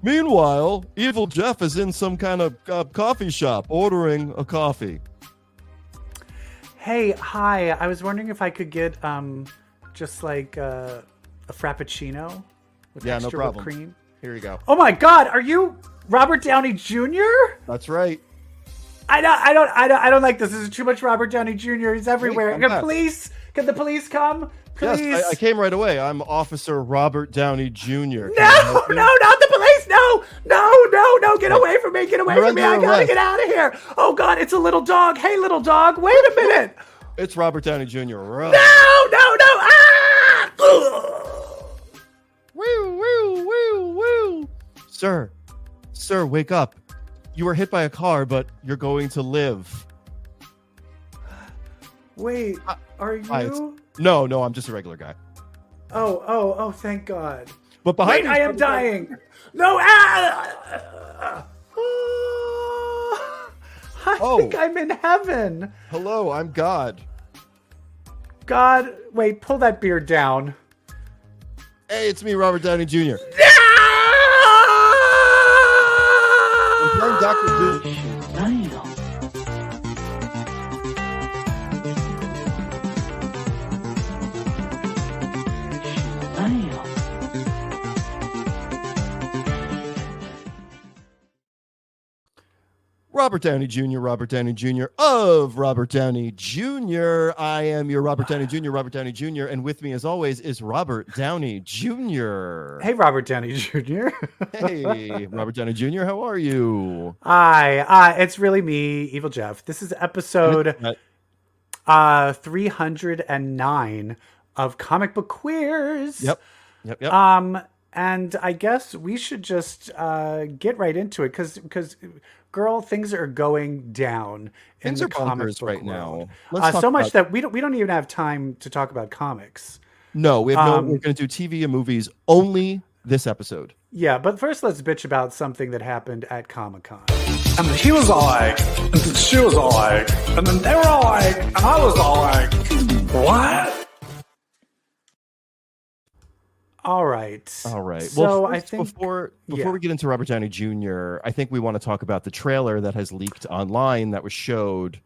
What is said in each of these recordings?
Meanwhile, EvilJeff is in some kind of coffee shop ordering a coffee. Hey, hi. I was wondering if I could get just like a frappuccino with no extra problem. whipped cream. Here you go. Oh my God, are you Robert Downey Jr.? That's right. I don't like this. This is too much Robert Downey Jr. He's everywhere. Hey, Can the police come? Please. Yes, I came right away. I'm Officer Robert Downey Jr. No, not the police. No. Get away from me. Get away from me. I gotta get out of here. Oh God, it's a little dog. Hey, little dog. Wait a minute. It's Robert Downey Jr. Run. No. Ah! Woo. Sir, wake up. You were hit by a car, but you're going to live. Wait, are you? No, I'm just a regular guy. Oh, thank God. But behind I am dying. No, I think I'm in heaven. Hello, I'm God. God, wait, pull that beard down. Hey, it's me, Robert Downey Jr. I'm playing Dr. Doom. Robert Downey Jr. of Robert Downey Jr. I am your Robert Downey Jr., and with me as always is Robert Downey Jr. Hey, Robert Downey Jr. Hey, Robert Downey Jr., how are you? Hi, it's really me, EvilJeff. This is episode 309 of Comic Book Queers. Yep. And I guess we should just get right into it because girl, things are going down in the comic book right world. now. So much that we don't even have time to talk about comics. No, we have we're going to do TV and movies only this episode. Yeah, but first let's bitch about something that happened at Comic-Con. And he was all like, and she was all like, and then they were all like, and I was all like, what? All right. So well, I think before we get into Robert Downey Jr., I think we want to talk about the trailer that has leaked online that was showed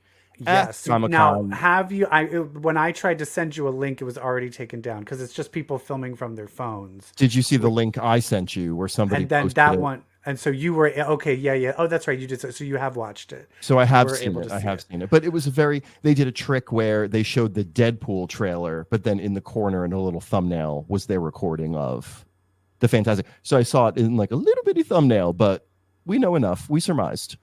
at Comic-Con. Now, when I tried to send you a link, it was already taken down because it's just people filming from their phones. Did you see the link I sent you where somebody and then posted that it? one? And so you were okay, yeah. Oh, that's right, you did. So you have watched it. So I have seen it. But it was they did a trick where they showed the Deadpool trailer, but then in the corner in a little thumbnail was their recording of the Fantastic. So I saw it in like a little bitty thumbnail, but we know enough. We surmised.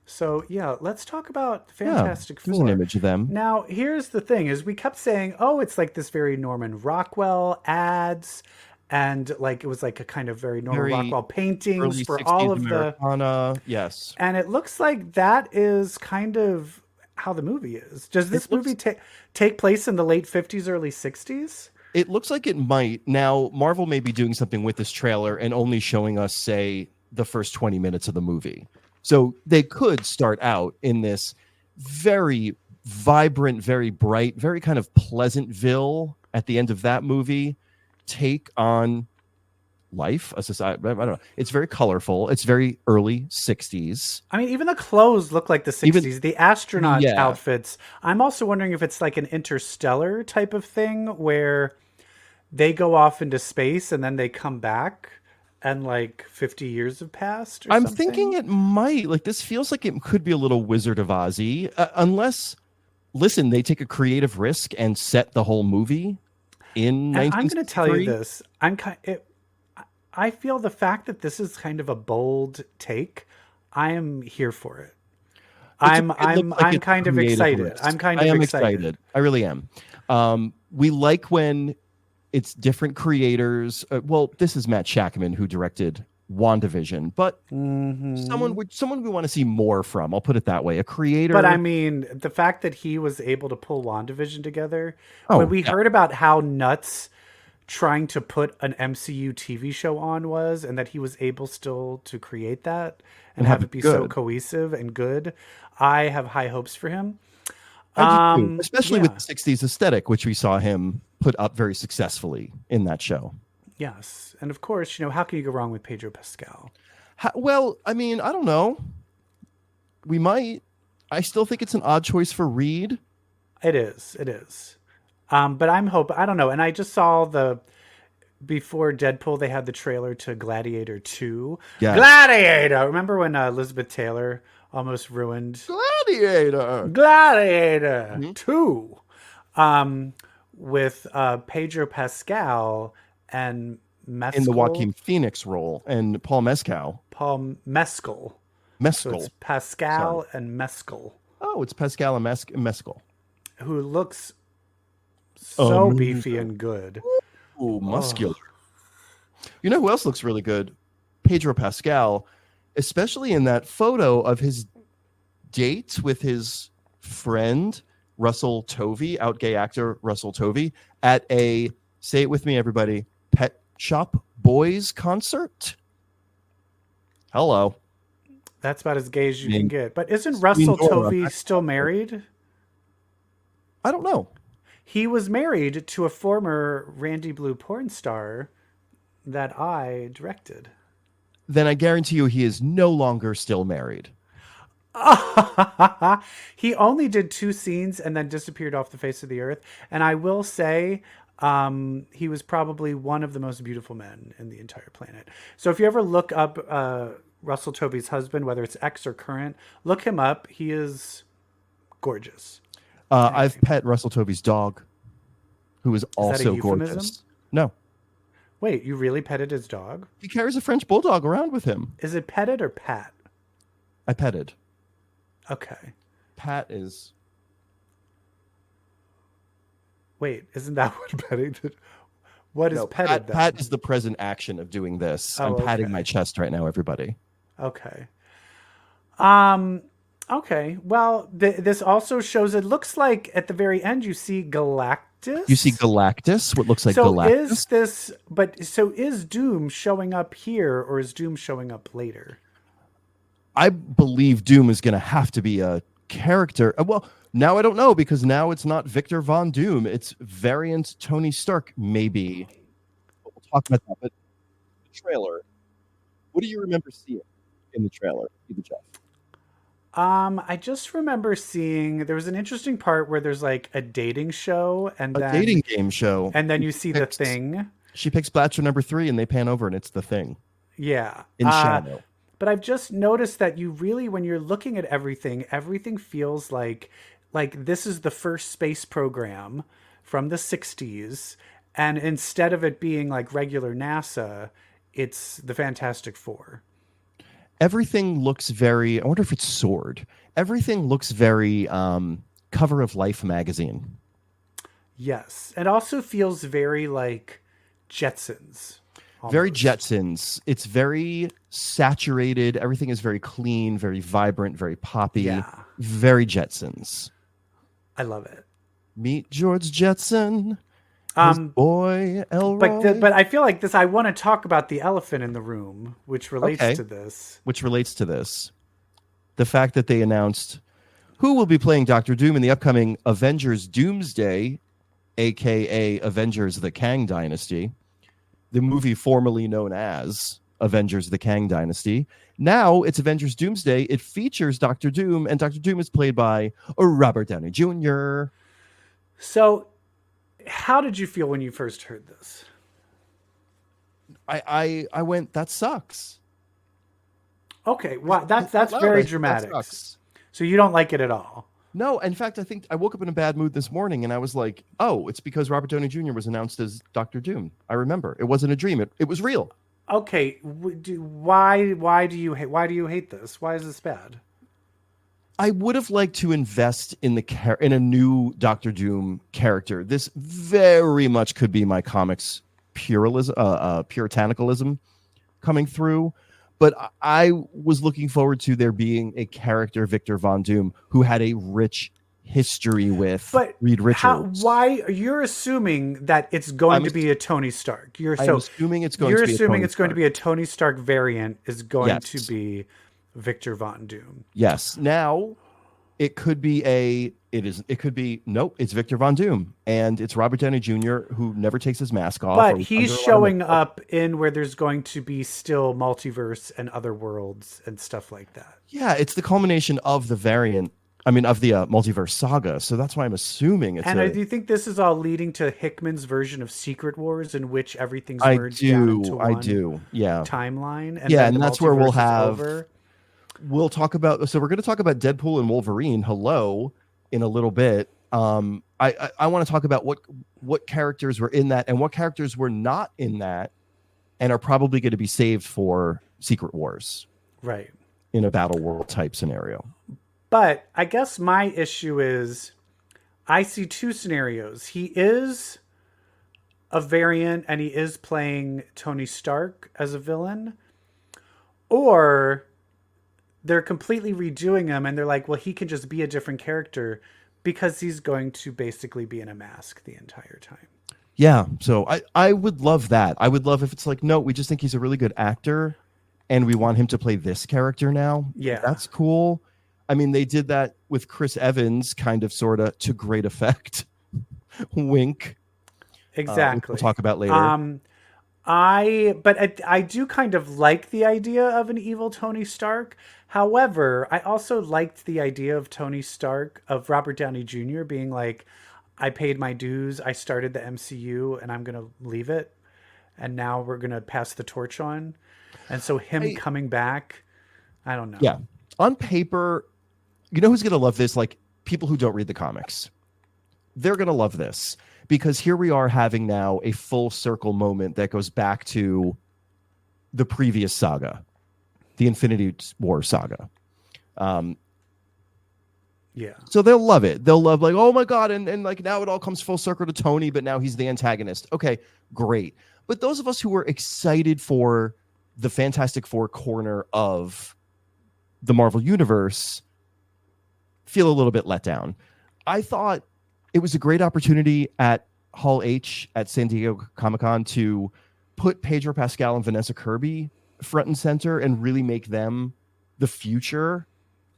So yeah, let's talk about Fantastic Four. There's an image of them. Now, here's the thing: is we kept saying, "Oh, it's like this very Norman Rockwell ads." And like it was like a kind of very Norman Rockwell paintings for all of Americana. Yes. And it looks like that is kind of how the movie is. Does this movie take place in the late 50s, early 60s? It looks like it might. Now, Marvel may be doing something with this trailer and only showing us, say, the first 20 minutes of the movie. So they could start out in this very vibrant, very bright, very kind of Pleasantville at the end of that movie. Take on life, a society. I don't know. It's very colorful. It's very early 60s. I mean, even the clothes look like the 60s. The astronaut outfits. I'm also wondering if it's like an interstellar type of thing where they go off into space and then they come back and like 50 years have passed or something. Thinking it might. Like this feels like it could be a little Wizard of Ozzy. Unless, listen, they take a creative risk and set the whole movie in 1963. I'm going to tell you this. I feel the fact that this is kind of a bold take. I am here for it. I'm kind of excited. I'm kind of excited. I really am. We like when it's different creators. Well, this is Matt Shakman who directed WandaVision, but someone we want to see more from. I'll put it that way. A creator. But I mean, the fact that he was able to pull WandaVision together, when we heard about how nuts trying to put an MCU TV show on was, and that he was able still to create that and have it be so cohesive and good, I have high hopes for him. Especially with the 60s aesthetic, which we saw him put up very successfully in that show. Yes. And of course, how can you go wrong with Pedro Pascal? Well, I mean, I don't know. We might. I still think it's an odd choice for Reed. It is. It is. But I don't know. And I just saw before Deadpool, they had the trailer to Gladiator 2. Yes. Gladiator! Remember when Elizabeth Taylor almost ruined Gladiator 2 with Pedro Pascal and Mescal. In the Joaquin Phoenix role, and Paul Mescal. Mescal. So it's Pascal and Mescal. Oh, it's Pascal and Mescal. Who looks so beefy and good. Ooh, muscular. Oh. You know who else looks really good? Pedro Pascal, especially in that photo of his date with his friend, Russell Tovey, out gay actor Russell Tovey, at a, say it with me, everybody, Pet Shop Boys concert. Hello. That's about as gay as you can get. But isn't Russell Tovey still married? I don't know. He was married to a former Randy Blue porn star that I directed. Then I guarantee you he is no longer still married. He only did 2 scenes and then disappeared off the face of the earth. And I will say he was probably one of the most beautiful men in the entire planet. So if you ever look up Russell Tovey's husband, whether it's ex or current, look him up. He is gorgeous. I've pet Russell Tovey's dog, who is also gorgeous. No. Wait, you really petted his dog? He carries a French bulldog around with him. Is it petted or pat? I petted. Okay. Pat is... Wait, isn't that what petting did? What is petted then? Pat is the present action of doing this. I'm patting my chest right now, everybody. Okay. Okay. Well, this also shows, it looks like at the very end you see Galactus. You see Galactus, what looks like Galactus. Is Doom showing up here, or is Doom showing up later? I believe Doom is going to have to be a character. Well, now I don't know, because now it's not Victor Von Doom. It's variant Tony Stark, maybe. We'll talk about that. But the trailer, what do you remember seeing in the trailer, EvilJeff? I just remember seeing, there was an interesting part where there's like a dating show and then dating game show. And then you see the Thing. She picks Bachelor number 3 and they pan over and it's the Thing. Yeah. In shadow. But I've just noticed that you really, when you're looking at everything feels like this is the first space program from the 60s. And instead of it being like regular NASA, it's the Fantastic Four. Everything looks very, I wonder if it's Sword. Everything looks very cover of Life magazine. Yes. It also feels very like Jetsons. Almost. Very Jetsons. It's very saturated. Everything is very clean, very vibrant, very poppy. Yeah. Very Jetsons. I love it. Meet George Jetson. His boy Elroy. But I feel like this. I want to talk about the elephant in the room, which relates to this. Which relates to this, the fact that they announced who will be playing Doctor Doom in the upcoming Avengers Doomsday, aka Avengers: The Kang Dynasty, the movie formerly known as Avengers: The Kang Dynasty. Now it's Avengers Doomsday. It features Doctor Doom, and Doctor Doom is played by Robert Downey Jr. So, how did you feel when you first heard this? I went, that sucks. Okay, well, that's very dramatic. That sucks. So you don't like it at all? No, in fact, I think I woke up in a bad mood this morning, and I was like, "Oh, it's because Robert Downey Jr. was announced as Doctor Doom." I remember it wasn't a dream; it was real. Okay, why do you hate this? Why is this bad? I would have liked to invest in in a new Doctor Doom character. This very much could be my comics puritanicalism coming through. But I was looking forward to there being a character, Victor Von Doom, who had a rich history with Reed Richards. Why you're assuming that it's going to be a Tony Stark? I'm assuming it's going to be. You're assuming it's going to be a Tony Stark variant is going to be Victor Von Doom. Yes. Now, It could be nope, it's Victor Von Doom, and it's Robert Downey Jr. who never takes his mask off. But he's showing up in where there's going to be still multiverse and other worlds and stuff like that. Yeah, it's the culmination of the multiverse saga. So that's why I'm assuming it's. And I do think this is all leading to Hickman's version of Secret Wars, in which everything's merged down into one timeline. And that's where we'll have. We'll talk about. So we're going to talk about Deadpool and Wolverine. In a little bit. I want to talk about what characters were in that and what characters were not in that, and are probably going to be saved for Secret Wars, right? In a battle world type scenario. But I guess my issue is, I see two scenarios. He is a variant, and he is playing Tony Stark as a villain, or they're completely redoing him and they're like, well, he can just be a different character because he's going to basically be in a mask the entire time. Yeah. So I would love that. I would love if it's like, no, we just think he's a really good actor and we want him to play this character now. Yeah. That's cool. I mean, they did that with Chris Evans kind of, sort of, to great effect. Wink. Exactly. We'll talk about later. I do kind of like the idea of an evil Tony Stark. However, I also liked the idea of Tony Stark, of Robert Downey Jr. being like, I paid my dues, I started the MCU, and I'm going to leave it. And now we're going to pass the torch on. And so him coming back, I don't know. Yeah. On paper, you know who's going to love this? Like, people who don't read the comics. They're going to love this. Because here we are having now a full circle moment that goes back to the previous saga, the Infinity War saga. Yeah. So they'll love it. They'll love, like, oh my God. And like, now it all comes full circle to Tony, but now he's the antagonist. Okay, great. But those of us who were excited for the Fantastic Four corner of the Marvel Universe feel a little bit let down. I thought it was a great opportunity at Hall H at San Diego Comic-Con to put Pedro Pascal and Vanessa Kirby front and center and really make them the future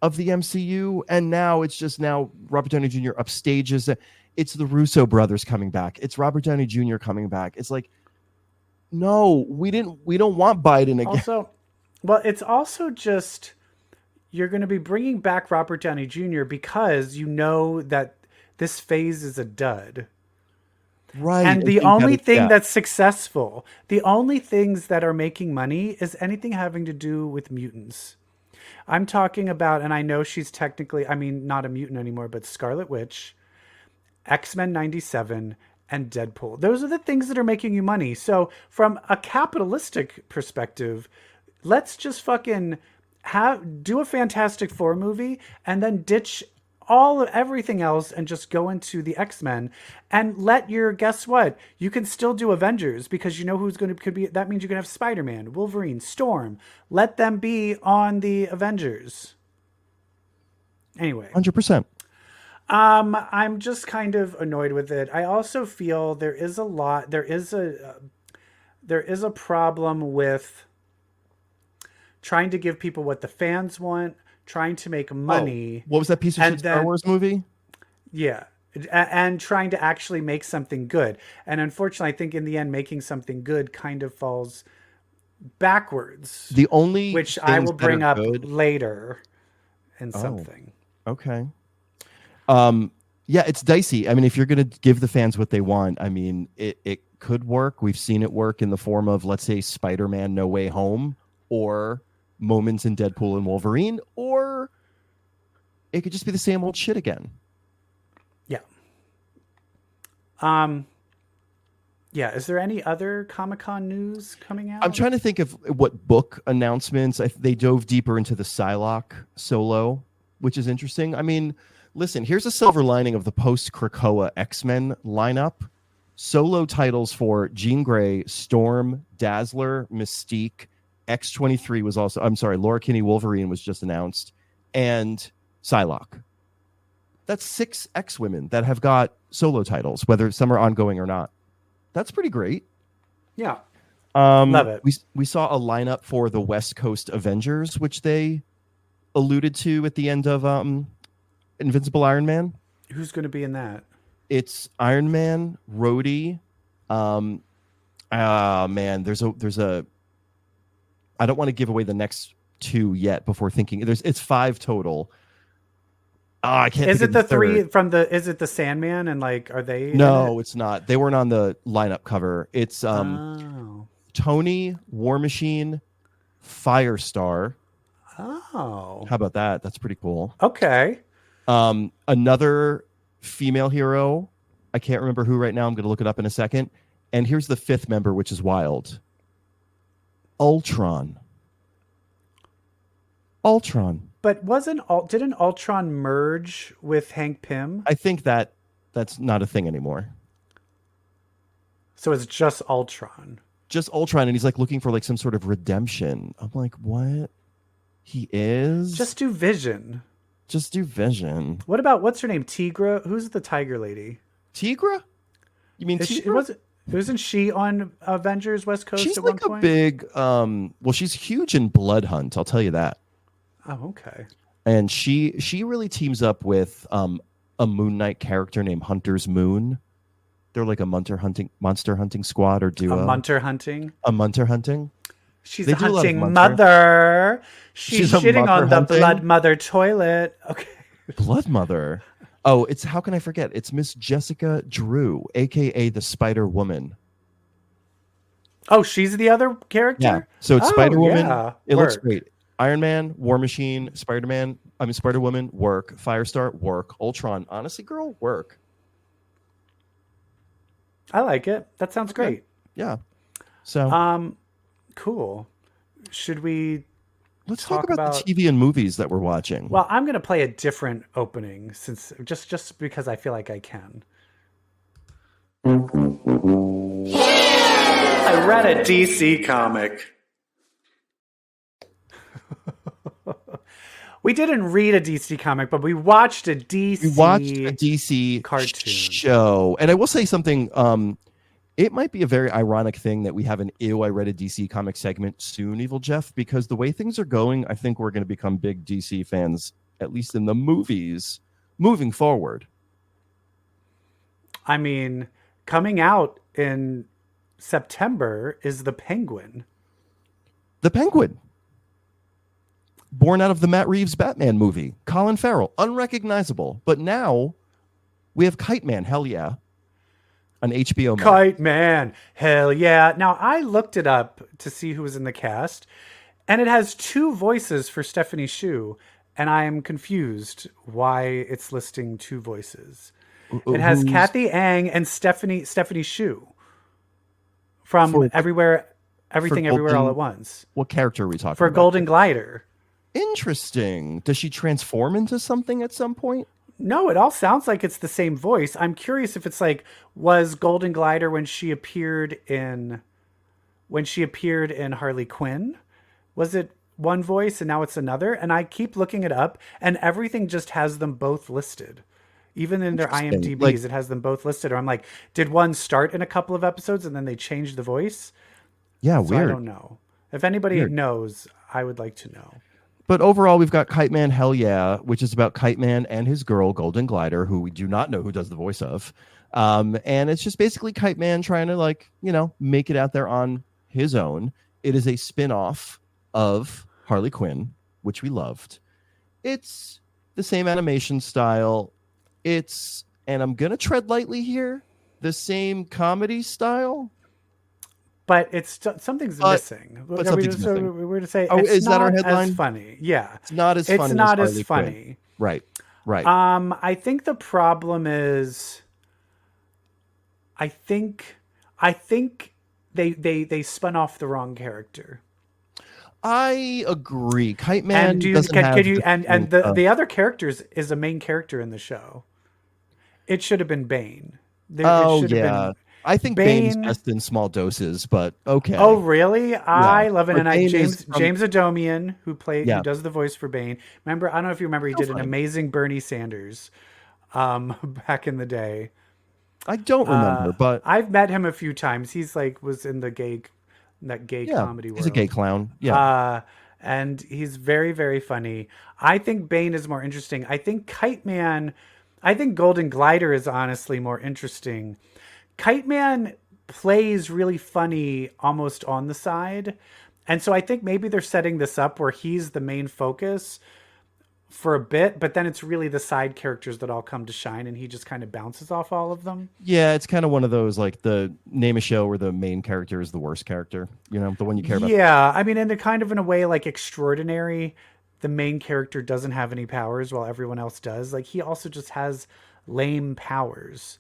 of the MCU. And now it's just Robert Downey Jr. upstages. It's the Russo brothers coming back. It's Robert Downey Jr. coming back. It's like, no, we don't want Biden again. Also, well, it's also just, you're going to be bringing back Robert Downey Jr. because you know that this phase is a dud. Right. And the only thing that's successful, the only things that are making money is anything having to do with mutants. I'm talking about, and I know she's technically, not a mutant anymore, but Scarlet Witch, X-Men 97, and Deadpool. Those are the things that are making you money. So from a capitalistic perspective, let's just fucking do a Fantastic Four movie and then ditch everything else and just go into the X-Men and guess what? You can still do Avengers because you know who's could be. That means you can have Spider-Man, Wolverine, Storm. Let them be on the Avengers. Anyway. 100%. I'm just kind of annoyed with it. I also feel there is a problem with trying to give people what the fans want, trying to make money. What was that piece of shit Star Wars movie? Yeah. And trying to actually make something good. And unfortunately, I think in the end, making something good kind of falls backwards. Which I will bring up later in something. Okay. Yeah, it's dicey. I mean, if you're going to give the fans what they want, I mean, it could work. We've seen it work in the form of, let's say, Spider-Man No Way Home, or moments in Deadpool and Wolverine, or it could just be the same old shit again. Yeah. Yeah. Is there any other Comic-Con news coming out? I'm trying to think of what book announcements. They dove deeper into the Psylocke solo, which is interesting. I mean, listen, here's a silver lining of the post-Krakoa X-Men lineup. Solo titles for Jean Grey, Storm, Dazzler, Mystique, X-23 was also, Laura Kinney Wolverine was just announced, and Psylocke. That's 6 X-women that have got solo titles, whether some are ongoing or not. That's pretty great. Yeah. Love it. We saw a lineup for the West Coast Avengers, which they alluded to at the end of Invincible Iron Man. Who's going to be in that? It's Iron Man, Rhodey. Man, there's a. I don't want to give away the next 2 yet before thinking. It's 5 total. I can't. Is think it of the 3 third. from the? Is it the Sandman and like? Are they? No, it's not. They weren't on the lineup cover. It's Tony, War Machine, Firestar. Oh, How about that? That's pretty cool. okay. Another female hero. I can't remember who right now. I'm going to look it up in a second. And here's the 5th member, which is wild. Ultron. But didn't Ultron merge with Hank Pym? I think that's not a thing anymore. So it's just Ultron. Just Ultron, and he's like looking for like some sort of redemption. I'm like, what? He is? Just do Vision. Just do Vision. What about, what's her name? Tigra? Who's the tiger lady? Tigra? You mean Tigra? Wasn't she on Avengers West Coast she's at like one point? She's big, well, she's huge in Blood Hunt, I'll tell you that. Oh, okay. And she really teams up with a Moon Knight character named Hunter's Moon. They're like a monster hunting squad or duo. A munter hunting? A munter hunting. She's a hunting mother. She's shitting on the Blood Mother toilet. Okay. Blood Mother. Oh, how can I forget? It's Miss Jessica Drew, aka the Spider Woman. Oh, she's the other character? Yeah. So it's Spider Woman. Yeah. It looks great. Iron Man, War Machine, Spider Woman, work. Firestar, work. Ultron, honestly, girl, work. I like it. That sounds great. Yeah. So cool. Should we let's talk about the TV and movies that we're watching? Well, I'm going to play a different opening since just because I feel like I can. I read a DC comic. We didn't read a DC comic, but we watched a DC cartoon show. And I will say something, it might be a very ironic thing that we have an I read a DC comic segment soon, EvilJeff, because the way things are going, I think we're going to become big DC fans, at least in the movies, moving forward. I mean, coming out in September is The Penguin. The Penguin. Born out of the Matt Reeves Batman movie. Colin Farrell, unrecognizable. But now we have Kite Man, hell yeah. On HBO Max. Kite Man, hell yeah. Now, I looked it up to see who was in the cast, and it has 2 voices for Stephanie Hsu, and I am confused why it's listing 2 voices. It has Kathy Ang and Stephanie Hsu from Everything Everywhere All at Once. What character are we talking about? For Golden Glider. Interesting. Does she transform into something at some point? No, it all sounds like it's the same voice. I'm curious if it's like, was Golden Glider when she appeared in Harley Quinn? Was it one voice and now it's another? And I keep looking it up, and everything just has them both listed. Even in their IMDb's, it has them both listed. Or I'm like, did one start in a couple of episodes and then they changed the voice? Yeah, so weird. I don't know. If anybody knows, I would like to know. But overall, we've got Kite Man, hell yeah, which is about Kite Man and his girl, Golden Glider, who we do not know who does the voice of. And it's just basically Kite Man trying to, make it out there on his own. It is a spin-off of Harley Quinn, which we loved. It's the same animation style. It's, and I'm going to tread lightly here, the same comedy style. But it's something's missing. But something's missing. We're to say, is that our headline? As funny. Yeah, it's not as funny. It's not as funny. Right. I think the problem is, I think they spun off the wrong character. I agree. Kite Man and the other characters is a main character in the show. It should have been Bane. I think Bane's best in small doses, but okay. Oh, really? I love it. And James Adomian, who does the voice for Bane. Remember, I don't know if you remember, he did an amazing Bernie Sanders back in the day. I don't remember, but I've met him a few times. He's was in the gay comedy world. He's a gay clown. Yeah. and he's very, very funny. I think Bane is more interesting. I think Kite Man, I think Golden Glider is honestly more interesting. Kite Man plays really funny almost on the side. And so I think maybe they're setting this up where he's the main focus for a bit, but then it's really the side characters that all come to shine and he just kind of bounces off all of them. Yeah, it's kind of one of those, like, the name a show where the main character is the worst character, you know, the one you care about. Yeah, I mean, and they're kind of in a way like Extraordinary. The main character doesn't have any powers while everyone else does. Like, he also just has lame powers.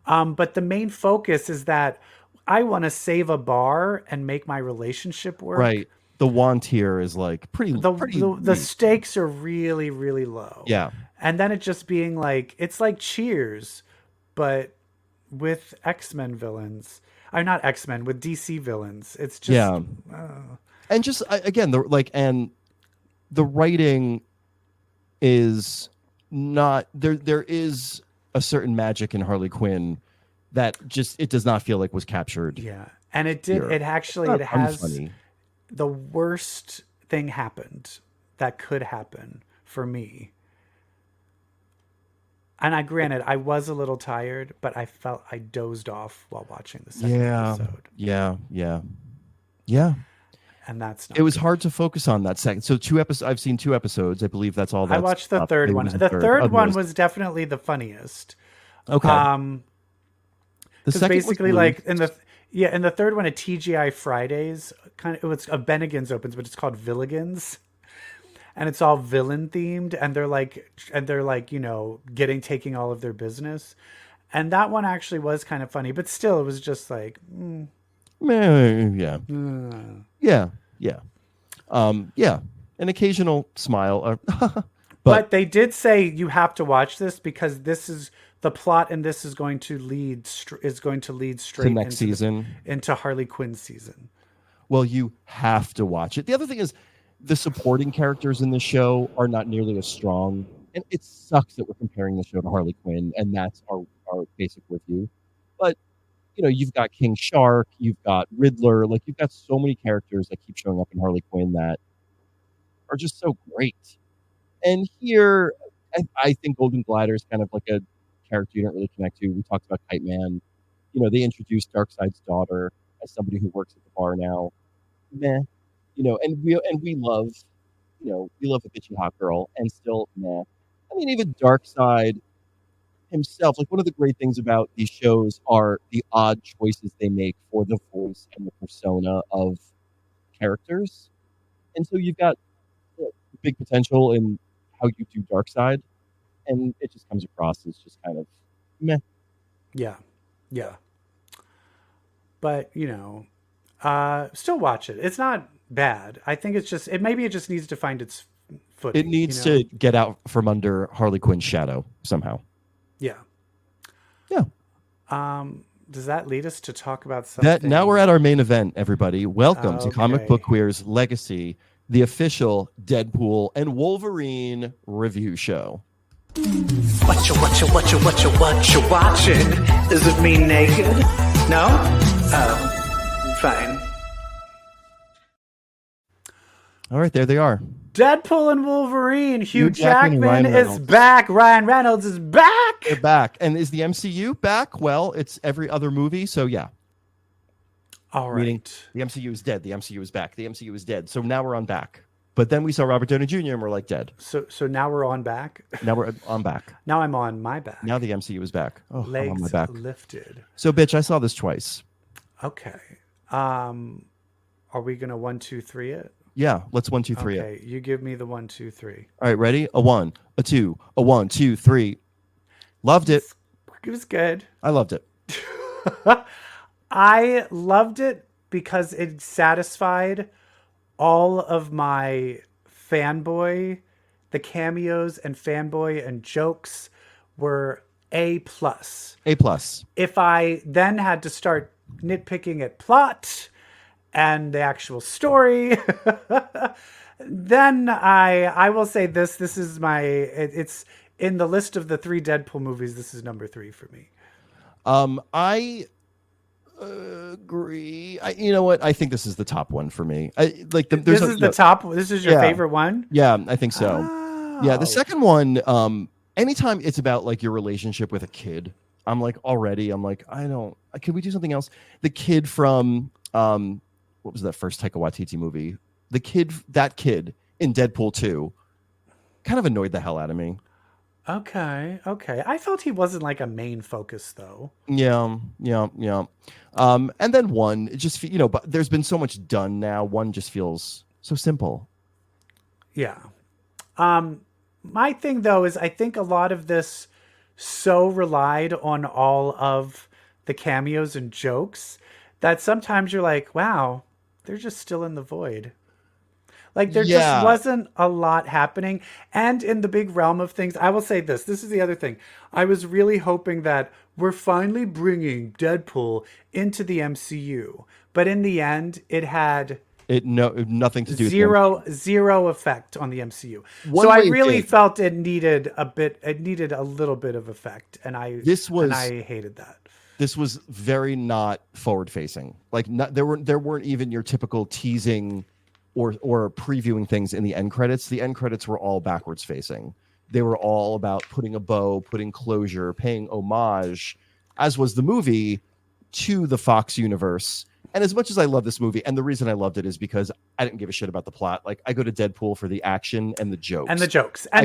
But the main focus is that I want to save a bar and make my relationship work. Right. The want here is like pretty. The stakes are really, really low. Yeah. And then it just being like, it's like Cheers, but with X-Men villains. I'm not X-Men, with DC villains. It's just. Yeah. And just, again, the writing is not there. There is a certain magic in Harley Quinn that just, it does not feel like was captured. Yeah. And it did. Here. It actually, it has funny. The worst thing happened that could happen for me. And I was a little tired, but I felt I dozed off while watching the second episode. Yeah. And that's not it was good. Hard to focus on that second. So I've seen 2 episodes. I believe that's all. I watched the third one. The third one was definitely the funniest. Okay. The second basically like in the third one at TGI Fridays, it was a Bennigan's opens, but it's called Villigans. And it's all villain themed, and they're like, you know, taking all of their business. And that one actually was kind of funny, but still it was just like yeah. An occasional smile. But they did say you have to watch this because this is the plot, and this is going to lead straight to next season into Harley Quinn season. Well, you have to watch it. The other thing is, the supporting characters in the show are not nearly as strong, and it sucks that we're comparing the show to Harley Quinn, and that's our basic review. But you know, you've got King Shark, you've got Riddler, like you've got so many characters that keep showing up in Harley Quinn that are just so great. And here, I think Golden Glider is kind of like a character you don't really connect to. We talked about Kite Man. You know, they introduced Darkseid's daughter as somebody who works at the bar now. Meh. You know, and we love, you know, we love a bitchy hot girl, and still meh. I mean, even Darkseid himself, like, one of the great things about these shows are the odd choices they make for the voice and the persona of characters. And so you've got, you know, big potential in how you do Darkseid, and it just comes across as just kind of meh. Yeah. But, you know, still watch it. It's not bad. I think it's just, maybe it just needs to find its footing. It needs to get out from under Harley Quinn's shadow somehow. Yeah. Does that lead us to talk about something? Now we're at our main event, everybody. Welcome to Comic Book Queer's Legacy, the official Deadpool and Wolverine review show. What you watching? Is it me naked? No? Oh, fine. All right, there they are. Deadpool and Wolverine. Hugh Jackman is back. Ryan Reynolds is back. They're back. And is the MCU back? Well, it's every other movie, so yeah. All right. Meaning the MCU is dead. The MCU is back. The MCU is dead. So now we're on back. But then we saw Robert Downey Jr. and we're like dead. So now we're on back. Now we're on back. Now I'm on my back. Now the MCU is back. Oh, legs I'm on my back. Lifted. So, bitch, I saw this twice. Okay. Are we gonna 1, 2, 3 it? Yeah, let's 1, 2, 3 Okay, you give me the 1, 2, 3. All right, ready? A 1, a 2, a 1, 2, 3. Loved it. It was good. I loved it. I loved it because it satisfied all of my fanboy. The cameos and fanboy and jokes were A+. A+. If I then had to start nitpicking at plot and the actual story, then I will say this is it's in the list of the 3 Deadpool movies. This is number 3 for me. agree. You know what? I think this is the top one for me. This is the top. This is your favorite one? Yeah, I think so. Oh. Yeah, the second one, anytime it's about like your relationship with a kid, I'm like, can we do something else? The kid from what was that first Taika Waititi movie? That kid in Deadpool 2 kind of annoyed the hell out of me. Okay. I felt he wasn't like a main focus though. Yeah. And then one, it just, but there's been so much done now. One just feels so simple. Yeah. My thing though is I think a lot of this so relied on all of the cameos and jokes that sometimes you're like, wow, they're just still in the void. Like there just wasn't a lot happening. And in the big realm of things, I will say this. This is the other thing. I was really hoping that we're finally bringing Deadpool into the MCU. But in the end, it had nothing to do zero effect on the MCU. So I really felt it needed a little bit of effect. And I hated that. This was very not forward facing. Like there weren't even your typical teasing or previewing things in the end credits. The end credits were all backwards facing. They were all about putting a bow, putting closure, paying homage, as was the movie, to the Fox universe. And as much as I love this movie, and the reason I loved it is because I didn't give a shit about the plot. Like I go to Deadpool for the action and the jokes. And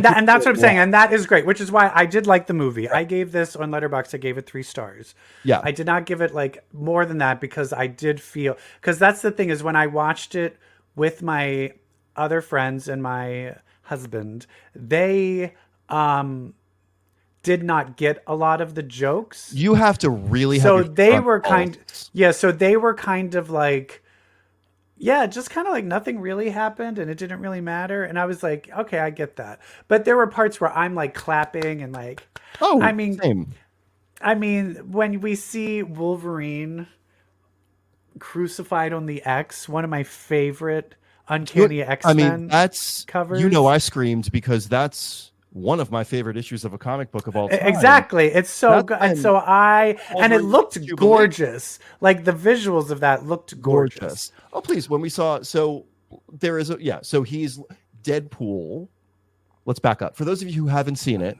that's what I'm saying. And that is great, which is why I did like the movie. Yeah. I gave this on Letterboxd, I gave it 3 stars. Yeah. I did not give it like more than that because I did feel, because that's the thing is when I watched it with my other friends and my husband, they did not get a lot of the jokes. You have to really so they were kind of like, just kind of like nothing really happened and it didn't really matter. And I was like, okay, I get that. But there were parts where I'm like clapping and like, same. I mean, when we see Wolverine crucified on the X, one of my favorite Uncanny X-Men covers. I screamed because that's one of my favorite issues of a comic book of all time. Exactly. It's so good. And so and it looked gorgeous. Like the visuals of that looked gorgeous. Oh, please. When we saw, so there is so he's Deadpool. Let's back up. For those of you who haven't seen it,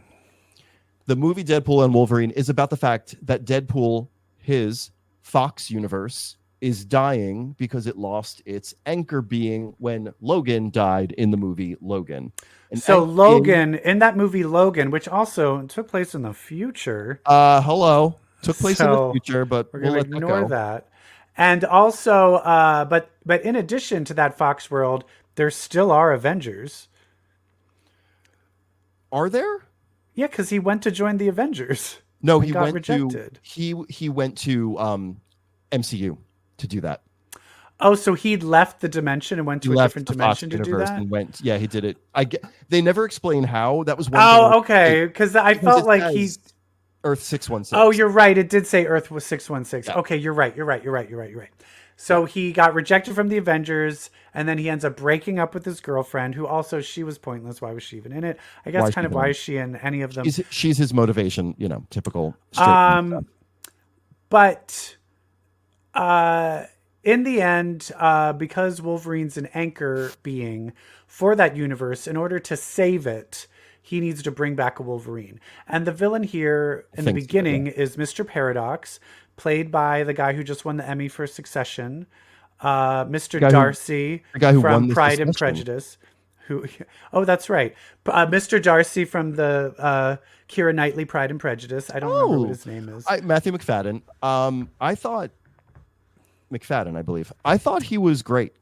the movie Deadpool and Wolverine is about the fact that Deadpool, his Fox universe, is dying because it lost its anchor being when Logan died in the movie Logan. And so Logan, in that movie Logan, which also took place in the future. Took place in the future, but we're going to ignore that. And also, but in addition to that Fox world, there still are Avengers. Are there? Yeah, because he went to join the Avengers. No, he got rejected. He went to MCU to do that. Oh, so he'd left the dimension and went to a different dimension to do that? And he did it. They never explain how. That was one thing. Oh, okay. Because I felt like he's Earth 616. Oh, you're right. It did say Earth was 616. Yeah. Okay, you're right. So he got rejected from the Avengers, and then he ends up breaking up with his girlfriend, who also, she was pointless. Why was she even in it? I guess why is she in any of them? She's his motivation, typical. But in the end, because Wolverine's an anchor being for that universe, in order to save it, he needs to bring back a Wolverine. And the villain here in the beginning is Mr. Paradox, played by the guy who just won the Emmy for Succession, Mr. Darcy from Pride and Prejudice. That's right. Mr. Darcy from the Keira Knightley Pride and Prejudice. I don't remember what his name is. Matthew McFadden. I thought McFadden, I believe. I thought he was great.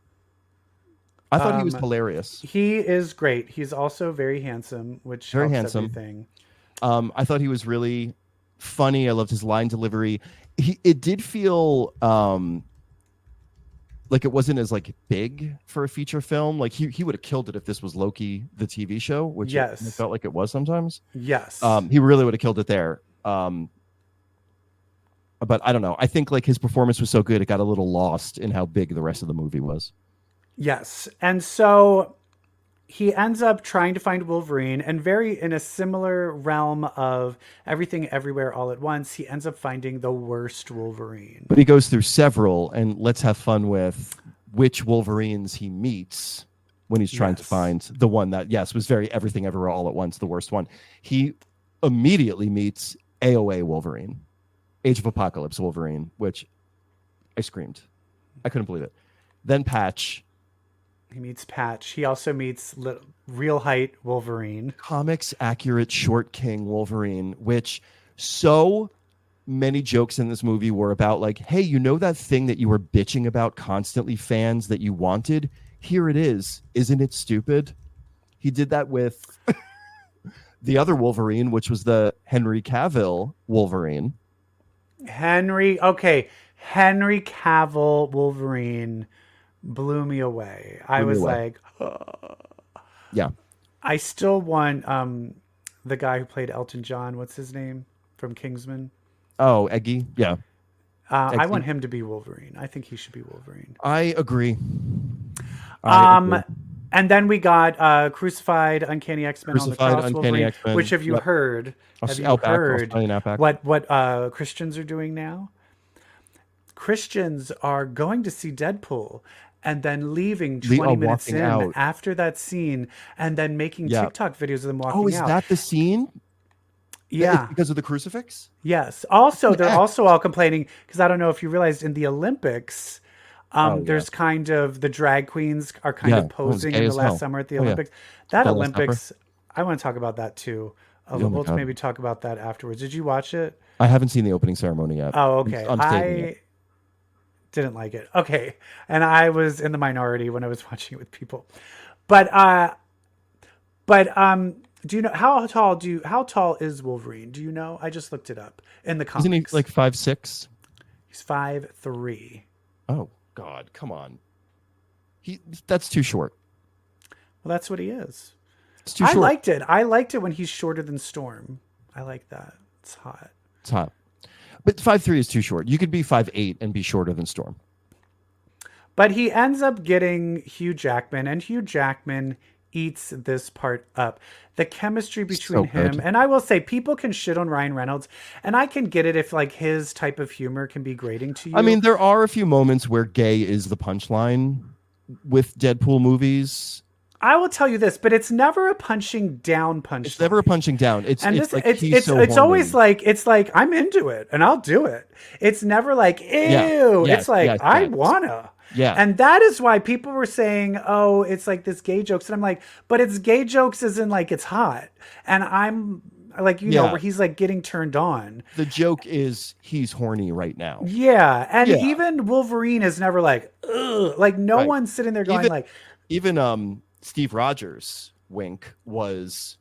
I thought he was hilarious. He is great. He's also very handsome, which helps everything. I thought he was really funny. I loved his line delivery. It did feel like it wasn't as big for a feature film. Like he would have killed it if this was Loki, the TV show, which it felt like it was sometimes. Yes. He really would have killed it there. But I don't know. I think his performance was so good, it got a little lost in how big the rest of the movie was. Yes. And so he ends up trying to find Wolverine, and very in a similar realm of Everything Everywhere All at Once, he ends up finding the worst Wolverine. But he goes through several, and let's have fun with which Wolverines he meets when he's trying to find the one that, was very Everything Everywhere All at Once, the worst one. He immediately meets AOA Wolverine, Age of Apocalypse Wolverine, which I screamed. I couldn't believe it. Then Patch. He meets Patch. He also meets real height Wolverine. Comics accurate short king Wolverine, which so many jokes in this movie were about like, hey, you know that thing that you were bitching about constantly, fans, that you wanted? Here it is. Isn't it stupid? He did that with the other Wolverine, which was the Henry Cavill Wolverine. Henry Cavill Wolverine blew me away. I was like, yeah. I still want the guy who played Elton John. What's his name from Kingsman? Oh, Eggy. Yeah. I want him to be Wolverine. I think he should be Wolverine. I agree. And then we got Crucified Uncanny X-Men on the Cross Wolverine. X-Men. Which have you heard? Have you heard what Christians are doing now? Christians are going to see Deadpool and then leaving 20 minutes in after that scene and then making TikTok videos of them walking out. Oh, is that the scene? Yeah. It's because of the crucifix? Yes. Also, they're also all complaining because I don't know if you realized in the Olympics, there's kind of the drag queens are kind of posing in the last summer at the Olympics. That Olympics, I want to talk about that too. We'll maybe talk about that afterwards. Did you watch it? I haven't seen the opening ceremony yet. Oh, okay. I didn't like it. Okay. And I was in the minority when I was watching it with people. But do you know how tall is Wolverine? Do you know? I just looked it up in the comics. Isn't he like 5'6"? He's 5'3". Oh God, come on. That's too short. Well, that's what he is. It's too short. I liked it. I liked it when he's shorter than Storm. I like that. It's hot. It's hot. But 5'3" is too short. You could be 5'8" and be shorter than Storm. But he ends up getting Hugh Jackman, and Hugh Jackman eats this part up. The chemistry between him, and I will say, people can shit on Ryan Reynolds, and I can get it if like his type of humor can be grating to you. I mean, there are a few moments where gay is the punchline with Deadpool movies. I will tell you this, but it's never a punching down punchline. It's never a punching down. It's always like I'm into it and I'll do it. It's never like ew. It's like I wanna. Yeah. And that is why people were saying, oh, it's like this gay jokes. And I'm like, but it's gay jokes as in like it's hot. And I'm like, you know, where he's like getting turned on. The joke is he's horny right now. Yeah. And even Wolverine is never like, ugh. Like no one's sitting there going even Steve Rogers' wink was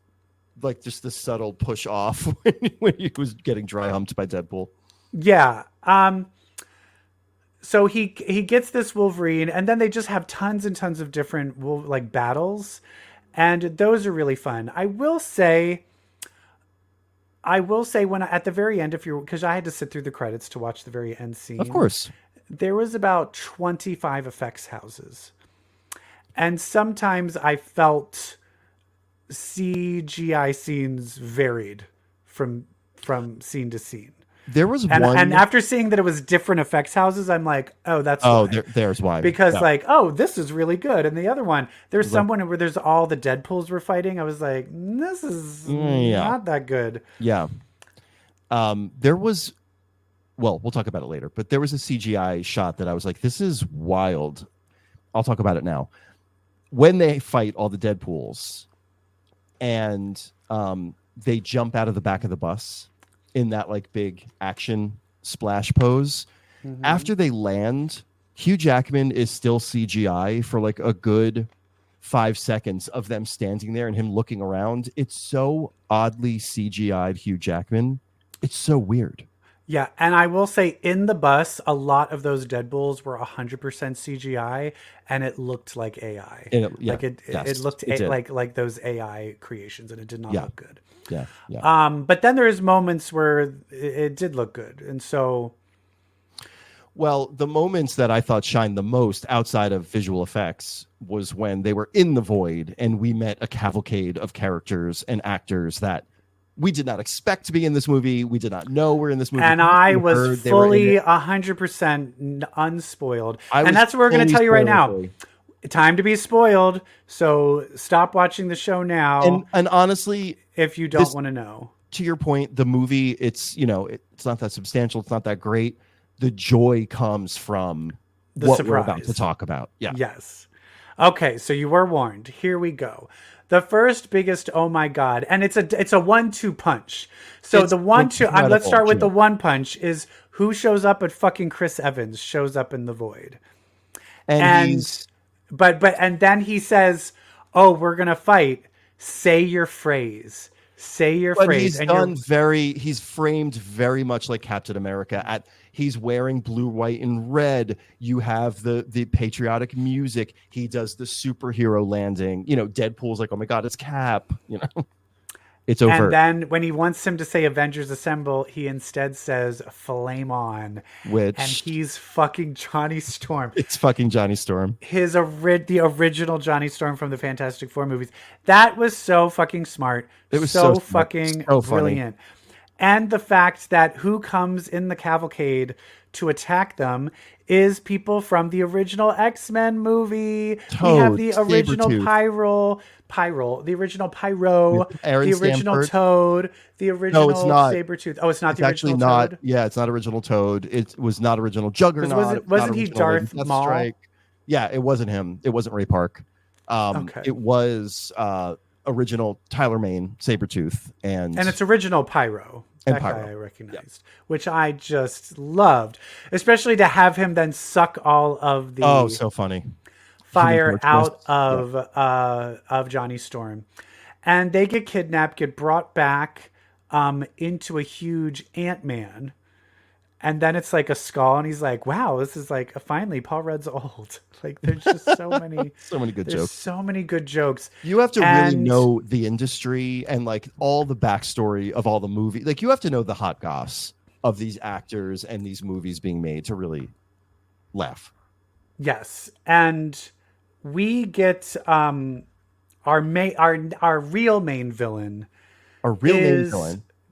like just the subtle push off when he was getting dry humped by Deadpool. Yeah. So he gets this Wolverine, and then they just have tons and tons of different like battles, and those are really fun. I will say when at the very end, because I had to sit through the credits to watch the very end scene. Of course, there was about 25 effects houses, and sometimes I felt CGI scenes varied from scene to scene. There was one, and after seeing that it was different effects houses, I'm like, oh, that's why. There's why. Because this is really good, and the other one, there's someone where there's all the Deadpools were fighting. I was like, this is not that good. Yeah. There was, we'll talk about it later, but there was a CGI shot that I was like, this is wild. I'll talk about it now. When they fight all the Deadpools, and they jump out of the back of the bus in that like big action splash pose. Mm-hmm. After they land, Hugh Jackman is still CGI for like a good 5 seconds of them standing there and him looking around. It's so oddly CGI'd Hugh Jackman. It's so weird. Yeah, and I will say in the bus, a lot of those Deadpools were 100% CGI, and it looked like AI. It looked like those AI creations, and it did not look good. Yeah. But then there's moments where it did look good, and so. Well, the moments that I thought shined the most outside of visual effects was when they were in the void and we met a cavalcade of characters and actors that we did not expect to be in this movie. We did not know were in this movie. And I was fully 100% unspoiled. And that's what we're going to tell you right now. Time to be spoiled. So stop watching the show now. And honestly, if you don't want to know. To your point, the movie, it's not that substantial. It's not that great. The joy comes from what we're about to talk about. Yeah. Yes. Okay. So you were warned. Here we go. The first biggest, oh my God. And it's a 1-2 punch. So it's the 1-2, let's start with the one punch is who shows up at fucking Chris Evans shows up in the void. And then he says, oh, we're going to fight. Say your phrase. Say your phrase. He's framed very much like Captain America. He's wearing blue, white, and red. You have the patriotic music. He does the superhero landing. Deadpool's like, oh my God, it's Cap. It's over. And then when he wants him to say Avengers Assemble, he instead says Flame On. And he's fucking Johnny Storm. It's fucking Johnny Storm. The original Johnny Storm from the Fantastic Four movies. That was so fucking smart. It was so fucking brilliant. And the fact that who comes in the cavalcade to attack them is people from the original X-Men movie. Toad, we have the original Sabretooth. the original Pyro, Aaron the original Stanford. Toad, the original Sabretooth. Oh, it's not it's the actually original not. Toad? Yeah, it's not original Toad. It was not original Juggernaut. Wasn't he Darth Maul? Yeah, it wasn't him. It wasn't Ray Park. It was original Tyler Mane, Sabretooth. And it's original Pyro. That guy I recognized, which I just loved, especially to have him then suck all of the so funny fire out of Johnny Storm, and they get kidnapped, get brought back into a huge Ant-Man, and then it's like a skull, and he's like, "Wow, this is like finally Paul Rudd's old." Like there's just so many good jokes. So many good jokes. You have to really know the industry and like all the backstory of all the movies. Like you have to know the hot goss of these actors and these movies being made to really laugh. Yes, and we get our real main villain.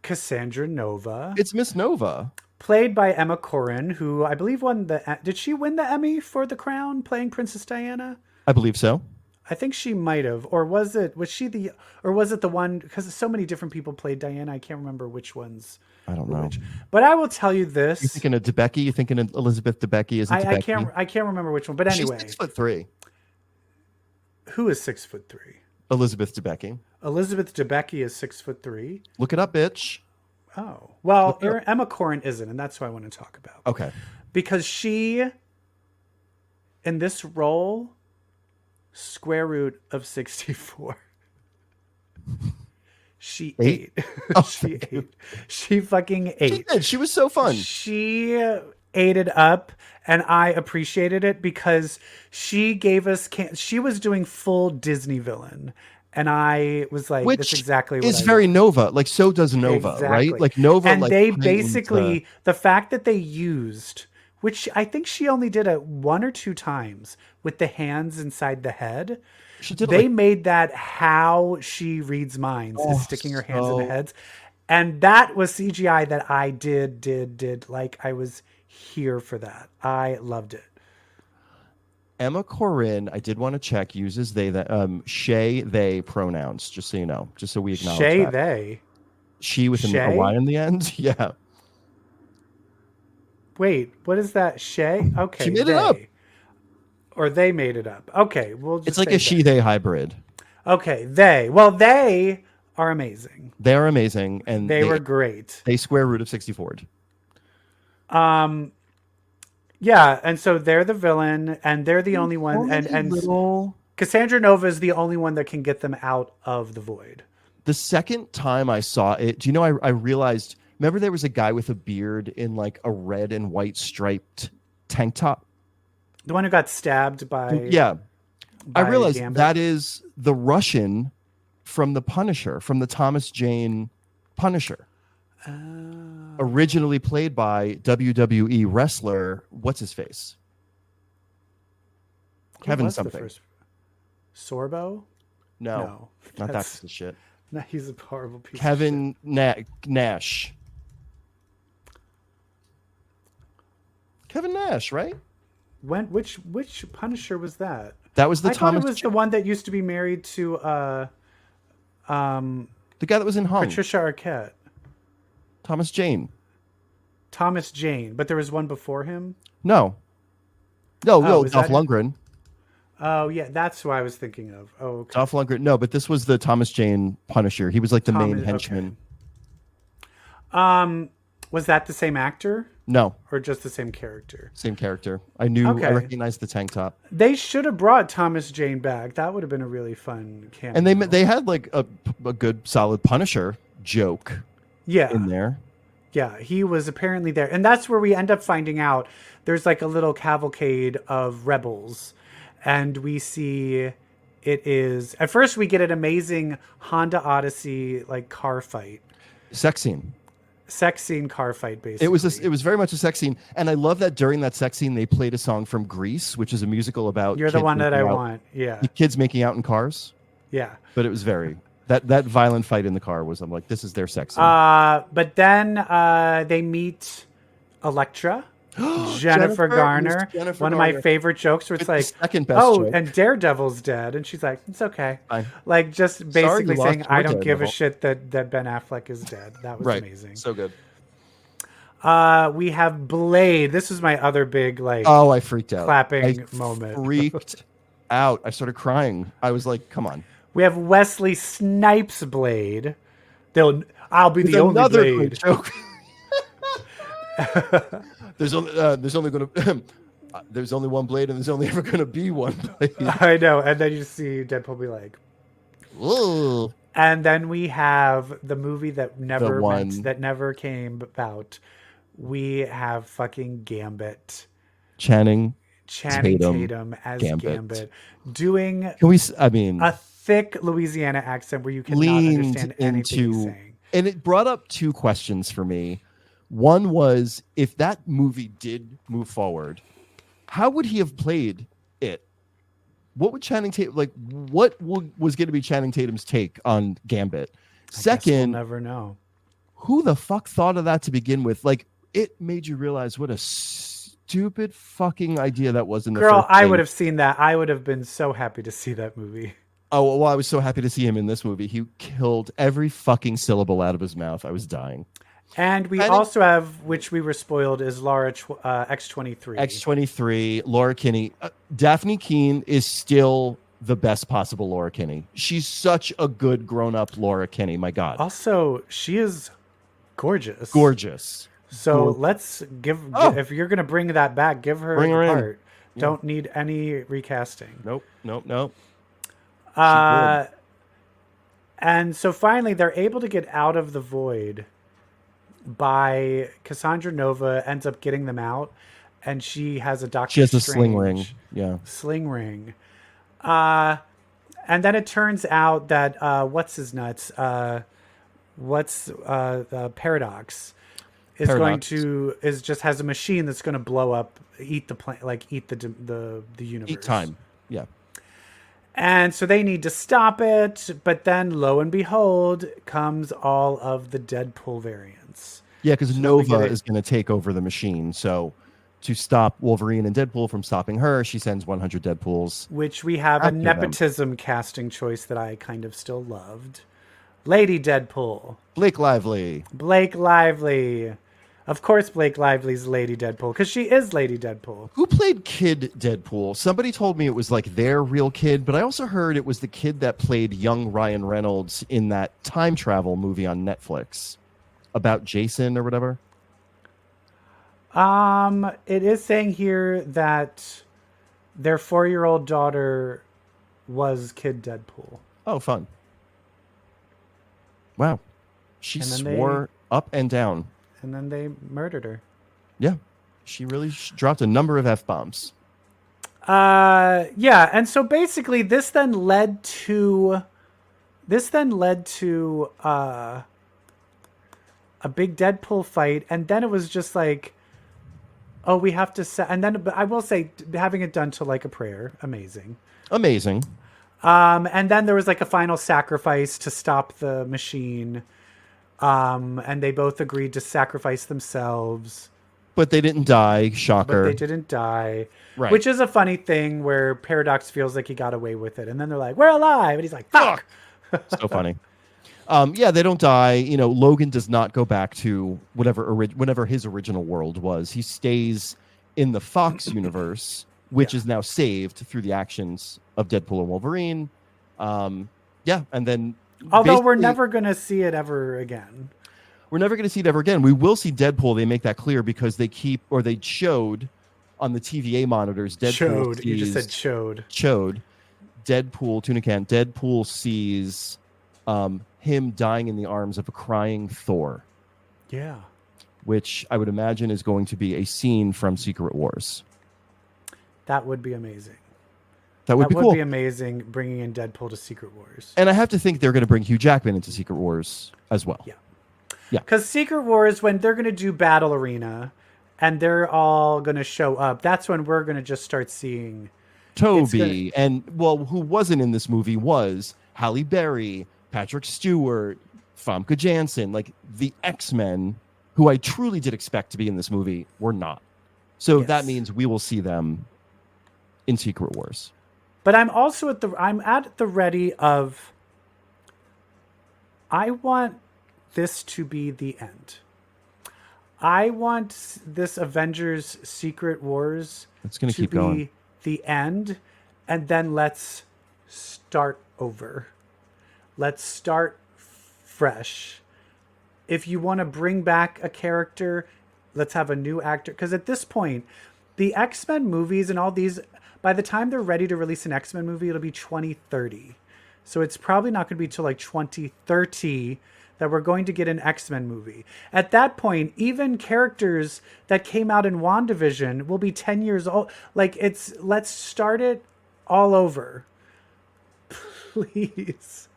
Cassandra Nova. It's Miss Nova. Played by Emma Corrin, who I believe won did she win the Emmy for The Crown playing Princess Diana? I believe so. I think she might have. Or was it the one, because so many different people played Diana, I can't remember which ones. I don't know. But I will tell you this. You're thinking of Debicki? You're thinking of Elizabeth Debicki? I can't remember which one, but anyway. She's 6'3". Who is 6'3"? Elizabeth Debicki. Elizabeth Debicki is 6'3". Look it up, bitch. Oh, well, Emma Corrin isn't, and that's what I want to talk about. Okay. Because she, in this role, square root of 64. She ate. She ate. She fucking ate. She did. She was so fun. She ate it up, and I appreciated it because she gave us... She was doing full Disney villain. And I was like, that's exactly what is very Nova. Like, so does Nova, right? Like, Nova. And they basically, the fact that they used, which I think she only did it 1 or 2 times with the hands inside the head. They made that how she reads minds, is sticking her hands in the heads. And that was CGI that I did. Like, I was here for that. I loved it. Emma Corrin, I did want to check, uses they pronouns, just so you know, just so we acknowledge that. They. She with a Y in the end? Yeah. Wait, what is that? Shay? Okay. She made it up. Or they made it up. Okay, we'll just It's like a she-they hybrid. Okay, they. Well, they are amazing. They are amazing. And they were great. They square root of 64. Yeah, and so they're the villain, and they're the only one, and Cassandra Nova is the only one that can get them out of the void. The second time I saw it, do you know, I realized, remember there was a guy with a beard in like a red and white striped tank top? The one who got stabbed by... Yeah. I realized Gambit. that is the Russian from the Punisher, from the Thomas Jane Punisher. Originally played by WWE wrestler, what's his face? Kevin something. Sorbo? No, not that piece of shit. No, he's a horrible piece Kevin of shit. Nash. Kevin Nash, right? Which Punisher was that? That was the I thought it was the one that used to be married to the guy that was in Hung. Patricia Arquette. Thomas Jane, but there was one before him? No, Dolph Lundgren. Oh, yeah, that's who I was thinking of. Oh, okay. Dolph Lundgren. No, but this was the Thomas Jane Punisher. He was like the main henchman. Okay. Was that the same actor? No. Or just the same character? Same character. I recognized the tank top. They should have brought Thomas Jane back. That would have been a really fun cameo. And they had like a good solid Punisher joke in there. Yeah, he was apparently there. And that's where we end up finding out there's like a little cavalcade of rebels. And we see it is... At first, we get an amazing Honda Odyssey like car fight. Sex scene car fight, basically. It was very much a sex scene. And I love that during that sex scene, they played a song from Grease, which is a musical about... You're the one that I want, yeah. Kids making out in cars. Yeah. But it was very... That violent fight in the car was, I'm like, this is their sex scene. But then they meet Elektra, Jennifer Garner. One of my favorent jokes where it's like, second best joke. And Daredevil's dead. And she's like, it's okay. Fine. Like, just basically saying, I don't give a Daredevil. shit that Ben Affleck is dead. That was amazing. So good. We have Blade. This is my other big, like... Oh, I freaked out. Clapping moment. Freaked out. I started crying. I was like, come on. We have Wesley Snipes' Blade. I'll be the only Blade. Joke. There's only one Blade, and there's only ever going to be one Blade. I know. And then you see Deadpool be like, "Ooh." And then we have the movie that never came about. We have fucking Gambit. Channing Tatum as Gambit. Doing a thick Louisiana accent where you cannot understand anything he's saying. And it brought up two questions for me. One was, if that movie did move forward, how would he have played it? What would Channing Tatum, was going to be Channing Tatum's take on Gambit? Second, we'll never know. Who the fuck thought of that to begin with? Like, it made you realize what a stupid fucking idea that was in the first Girl, I thing. would have seen that. I would have been so happy to see that movie. Oh, well, I was so happy to see him in this movie. He killed every fucking syllable out of his mouth. I was dying. And we also have, which we were spoiled, is Laura X-23. X-23, Laura Kinney. Daphne Keane is still the best possible Laura Kinney. She's such a good grown-up Laura Kinney. My God. Also, she is gorgeous. Gorgeous. So let's if you're going to bring that back, give her the part. Yeah. Don't need any recasting. Nope. And so finally, they're able to get out of the void by Cassandra Nova ends up getting them out, and she has a Doctor Strange. She has a sling ring. Yeah. Sling ring. And then it turns out that what's his nuts? Paradox just has a machine that's going to blow up, eat the planet, eat the universe. Eat time. Yeah. And so they need to stop it, but then lo and behold comes all of the Deadpool variants. Yeah, because Nova is going to take over the machine. So to stop Wolverine and Deadpool from stopping her, she sends 100 Deadpools. Which we have a nepotism casting choice that I kind of still loved. Lady Deadpool. Blake Lively. Of course, Blake Lively's Lady Deadpool, because she is Lady Deadpool. Who played Kid Deadpool? Somebody told me it was like their real kid, but I also heard it was the kid that played young Ryan Reynolds in that time travel movie on Netflix about Jason or whatever. It is saying here that their 4-year-old daughter was Kid Deadpool. Oh, fun. Wow. She swore up and down. And then they murdered her. Yeah. She really dropped a number of F-bombs. Yeah. And so basically this then led to a big Deadpool fight, and then it was just like, oh, we have to and then, but I will say, having it done to like a prayer, amazing. And then there was like a final sacrifice to stop the machine, and they both agreed to sacrifice themselves. But they didn't die. Shocker. But they didn't die. Right. Which is a funny thing where Paradox feels like he got away with it. And then they're like, we're alive. And he's like, fuck. So funny. Yeah, they don't die. You know, Logan does not go back to whatever his original world was. He stays in the Fox universe, which is now saved through the actions of Deadpool and Wolverine. And then... Although we're never going to see it ever again. We're never going to see it ever again. We will see Deadpool. They make that clear because they showed on the TVA monitors. Deadpool you just said showed. Showed. Deadpool, tuna can. Deadpool sees him dying in the arms of a crying Thor. Yeah. Which I would imagine is going to be a scene from Secret Wars. That would be amazing. That would be cool. Be amazing, bringing in Deadpool to Secret Wars. And I have to think they're going to bring Hugh Jackman into Secret Wars as well. Yeah. Because Secret Wars, when they're going to do Battle Arena and they're all going to show up, that's when we're going to just start seeing Toby. And, who wasn't in this movie was Halle Berry, Patrick Stewart, Famke Janssen. Like, the X-Men, who I truly did expect to be in this movie, were not. So that means we will see them in Secret Wars. But I'm also at the ready of, I want this to be the end. I want this Avengers Secret Wars to keep be going. The end, and then let's start over. Let's start fresh. If you want to bring back a character, let's have a new actor. Because at this point, the X-Men movies and all these, by the time they're ready to release an X-Men movie, it'll be 2030. So it's probably not going to be till like 2030 that we're going to get an X-Men movie. At that point, even characters that came out in WandaVision will be 10 years old. Like, let's start it all over. Please.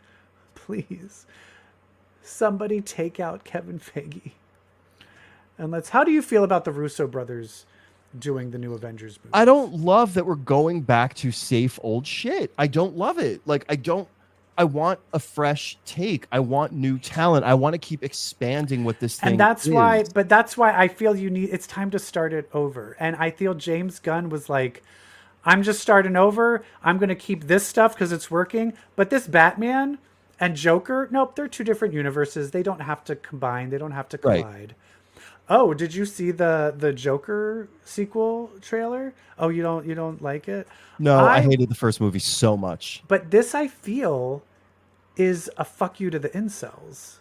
Somebody take out Kevin Feige. And how do you feel about the Russo brothers doing the new Avengers movie? I don't love that we're going back to safe old shit. I don't love it. I want a fresh take. I want new talent. I want to keep expanding what this thing is. And that's why I feel it's time to start it over. And I feel James Gunn was like, I'm just starting over. I'm going to keep this stuff because it's working. But this Batman and Joker, nope, they're two different universes. They don't have to combine. They don't have to collide. Right. Oh, did you see the Joker sequel trailer? Oh, you don't like it? No, I hated the first movie so much. But this, I feel, is a fuck you to the incels.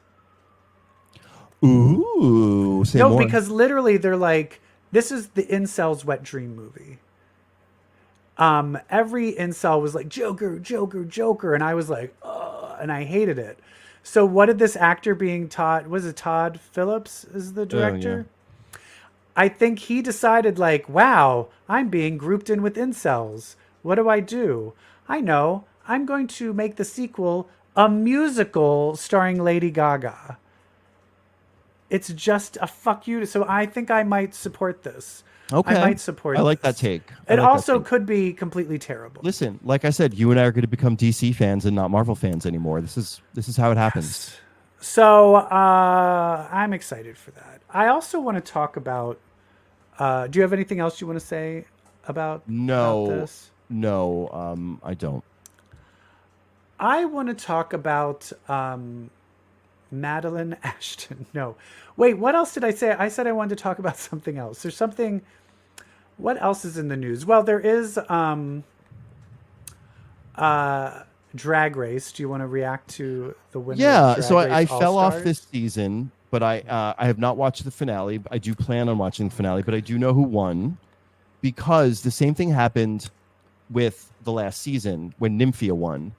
Ooh, say more. Because literally they're like, this is the incels' wet dream movie. Every incel was like, Joker, Joker, Joker, and I was like, ugh, and I hated it. So what did this actor being Todd, was it Todd Phillips is the director? Yeah. I think he decided like, wow, I'm being grouped in with incels. What do? I know. I'm going to make the sequel a musical starring Lady Gaga. It's just a fuck you. So I think I might support this. Okay. I might support I like that take. It also could be completely terrible. Listen, like I said, you and I are going to become DC fans and not Marvel fans anymore. This is how it happens. Yes. So I'm excited for that. I also want to talk about, do you have anything else you want to say about this? No, I don't. I want to talk about Madeline Ashton. No. Wait, what else did I say? I said I wanted to talk about something else. There's something... What else is in the news? Well, there is Drag Race. Do you want to react to the winner? Yeah, so I fell off this season, but I have not watched the finale. I do plan on watching the finale, but I do know who won because the same thing happened with the last season when Nymphia won.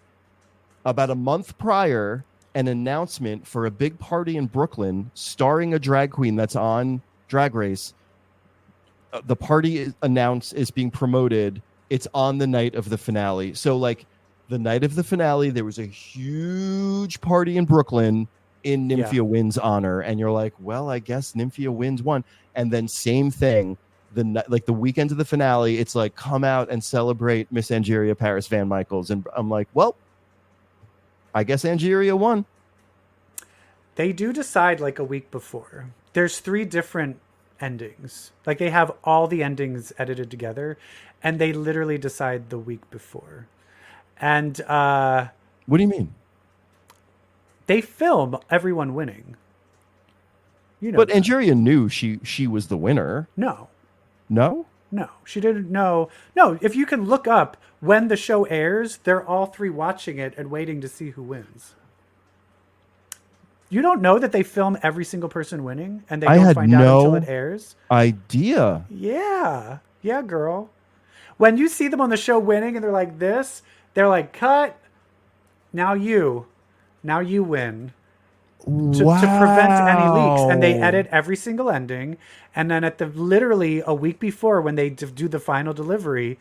About a month prior, an announcement for a big party in Brooklyn starring a drag queen that's on Drag Race. The party is being promoted. It's on the night of the finale. So like the night of the finale, there was a huge party in Brooklyn. in Nymphia Wynn's honor, and you're like, well, I guess Nymphia Wynn's won. And then same thing, the weekend of the finale, it's like, come out and celebrate Miss Angeria Paris Van Michaels. And I'm like, well, I guess Angeria won. They do decide like a week before. There's 3 different endings. Like they have all the endings edited together, and they literally decide the week before. And what do you mean? They film everyone winning. You know, but Angeria knew she was the winner. No, she didn't know. No, if you can look up when the show airs, they're all 3 watching it and waiting to see who wins. You don't know that they film every single person winning, and they don't find out until it airs? Idea. Yeah, girl. When you see them on the show winning, and they're like this, they're like, cut. Now you win. To prevent any leaks, and they edit every single ending, and then at literally a week before, when they do the final delivery,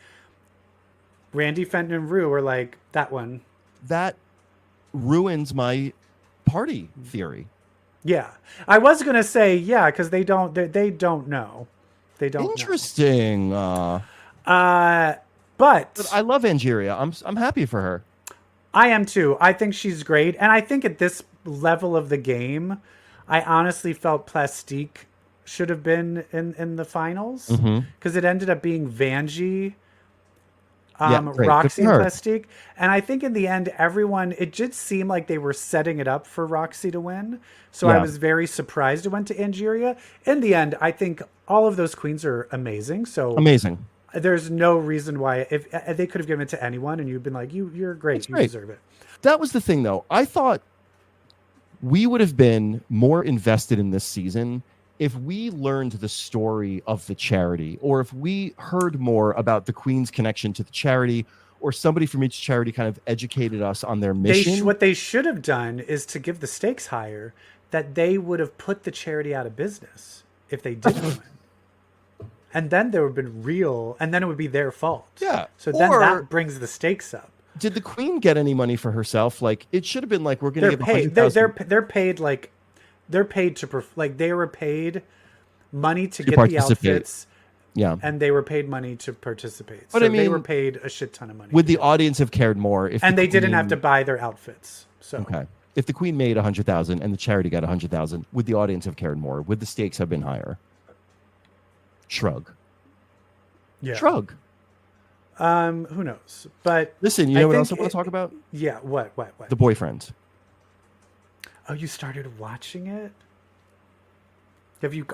Randy, Fenton, and Rue are like, that one. That ruins my party theory. Yeah, I was gonna say because they don't know. They don't. Interesting. But I love Angeria. I'm happy for her. I am too. I think she's great, and I think at this level of the game, I honestly felt Plastique should have been in the finals, because it ended up being Vanjie, Roxy, and Plastique. And I think in the end, it did seem like they were setting it up for Roxy to win. So I was very surprised it went to Angeria. In the end, I think all of those queens are amazing. So amazing. There's no reason why if they could have given it to anyone, and you've been like, you're great, you deserve it. That was the thing, though. I thought we would have been more invested in this season if we learned the story of the charity, or if we heard more about the Queen's connection to the charity, or somebody from each charity kind of educated us on their mission. What they should have done is to give the stakes higher, that they would have put the charity out of business if they didn't win. And then there would have been real, and then it would be their fault. Yeah. So then that brings the stakes up. Did the Queen get any money for herself? Like, it should have been like, we're going to give $100,000. They're paid like, they were paid money to get the outfits. Yeah. And they were paid money to participate. But so they were paid a shit ton of money. Would the audience have cared more if they didn't have to buy their outfits? So okay. If the Queen made $100,000 and the charity got $100,000, would the audience have cared more? Would the stakes have been higher? Shrug. Yeah. Shrug. Who knows? But listen, you know what else I want to talk about? Yeah, what? The boyfriend. Oh, you started watching it?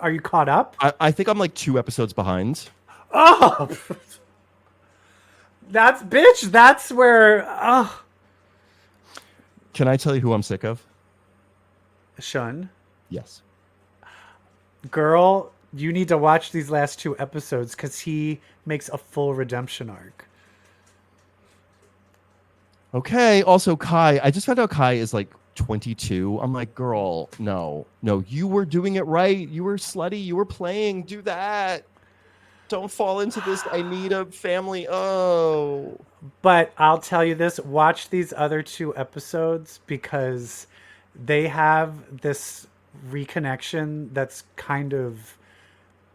Are you caught up? I think I'm like 2 episodes behind. Oh, that's where. Can I tell you who I'm sick of? Shun. Yes. Girl, you need to watch these last 2 episodes, because he makes a full redemption arc. Okay. Also, Kai. I just found out Kai is like 22. I'm like, girl, no, you were doing it right. You were slutty. You were playing. Do that. Don't fall into this. I need a family. Oh. But I'll tell you this. Watch these other 2 episodes, because they have this reconnection that's kind of...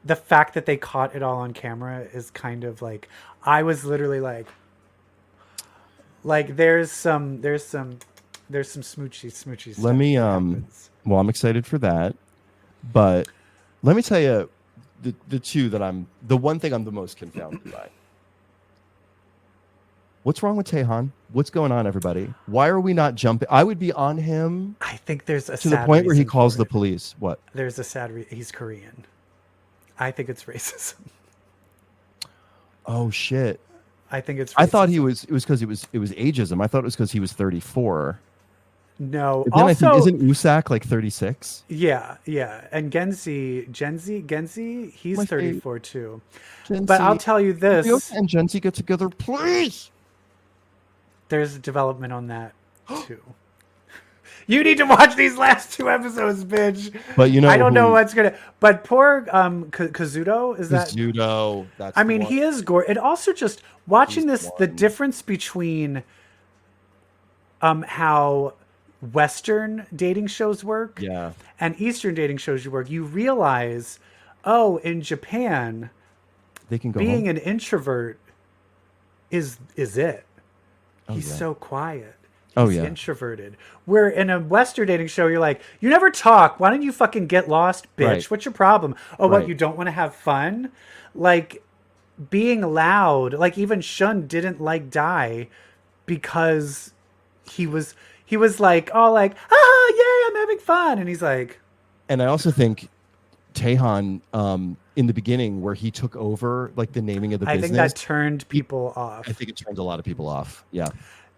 The fact that they caught it all on camera is kind of like... I was literally like there's some smoochy stuff. Let me well, I'm excited for that, but let me tell you the one thing I'm the most confounded by. What's wrong with Taehan? What's going on, everybody? Why are we not jumping? I would be on him. I think there's to the point where he calls the police. What? There's a sad he's Korean. I think it's racism. Oh shit. I think it's racism. I thought it was because it was ageism. I thought it was because he was 34. No. But then also, I think, isn't Usak like 36? Yeah. And Genzi, he's 34 too. But I'll tell you this. Usak and Genzi get together, please. There's a development on that too. You need to watch these last 2 episodes, bitch. But you know, I don't know what's gonna. But poor Kazuto, is that Kazuto? That's he is gorgeous. It also just watching the difference between how Western dating shows work and Eastern dating shows work, you realize, oh, in Japan, they can go being home. an introvert is it. He's yeah. so quiet. Oh, He's yeah. introverted. Where in a Western dating show, you're like, you never talk. Why don't you fucking get lost, bitch? Right. What's your problem? Oh, Right. what, you don't want to have fun? Like, being loud, like even Shun didn't like Die because he was like, oh, like, ah, yay, I'm having fun. And he's like... And I also think Taehan, in the beginning where he took over like the naming of the business, I think that turned people off. I think it turned a lot of people off. Yeah.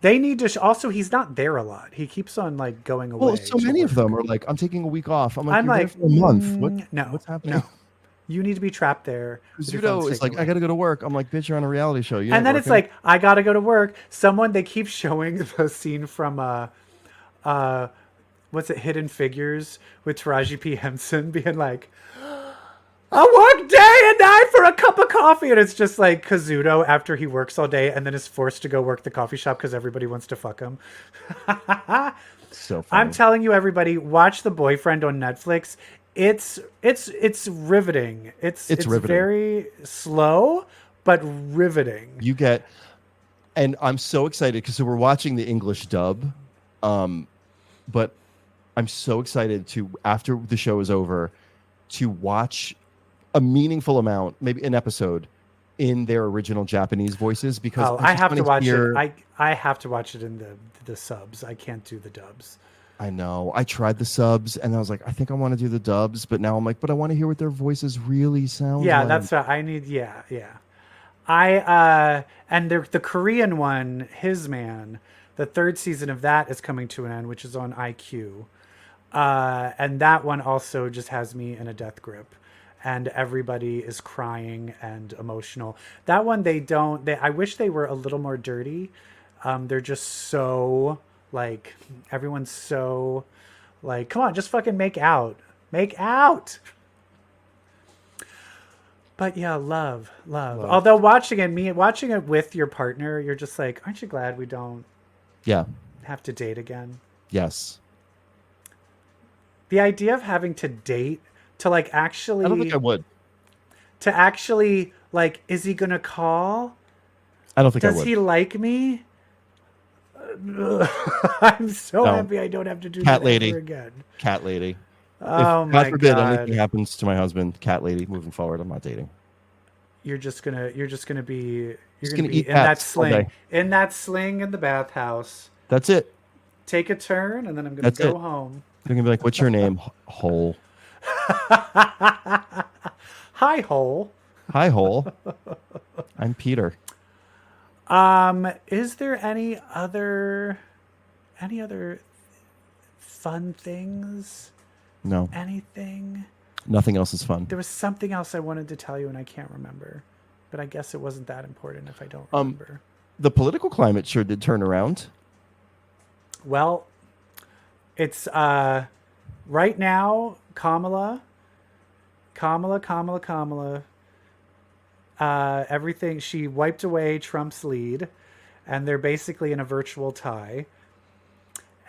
They need to also, he's not there a lot. He keeps on like going away. Well, so many of them are like, I'm taking a week off. I'm like, you're there for a month. What's happening? No. You need to be trapped there. Zudo is like, I got to go to work. I'm like, bitch, you're on a reality show. And then it's like, I got to go to work. They keep showing the scene from, what's it, Hidden Figures with Taraji P. Henson being like, I work day and night for a cup of coffee. And it's just like Kazuto after he works all day and then is forced to go work the coffee shop because everybody wants to fuck him. So funny. I'm telling you, everybody, watch The Boyfriend on Netflix. It's riveting. It's riveting. Very slow, but riveting. You get, and I'm so excited because we're watching the English dub, but I'm so excited to, after the show is over, to watch a meaningful amount, maybe an episode, in their original Japanese voices because I have to watch it. I have to watch it in the subs. I can't do the dubs. I know. I tried the subs and I was like, I think I want to do the dubs, but now I'm like, but I want to hear what their voices really sound like. Yeah, that's what I need. Yeah. And the Korean one, His Man, the 3rd season of that is coming to an end, which is on IQ. And that one also just has me in a death grip. And everybody is crying and emotional. That one, I wish they were a little more dirty. They're just so, like, everyone's so, like, come on, just fucking make out. Make out! But yeah, love. Although watching it with your partner, you're just like, aren't you glad we don't have to date again? Yes. The idea of having to date to like actually... I don't think I would. To actually, like, is he going to call? I don't think I would. Does he like me? I'm so happy I don't have to do that ever again. Cat lady. Oh if, my God forbid God. anything happens to my husband, cat lady, moving forward, I'm not dating. You're just gonna be eat in that cats all sling. day. In that sling in the bathhouse. That's it. Take a turn and then I'm gonna go home. They're gonna be like, what's your name? Hole. Hi, Hole. Hi, Hole. I'm Peter. Is there any other fun things? No. Anything? Nothing else is fun. There was something else I wanted to tell you and I can't remember. But I guess it wasn't that important if I don't remember. The political climate sure did turn around. Well, it's right now, Kamala. Everything, she wiped away Trump's lead, and they're basically in a virtual tie.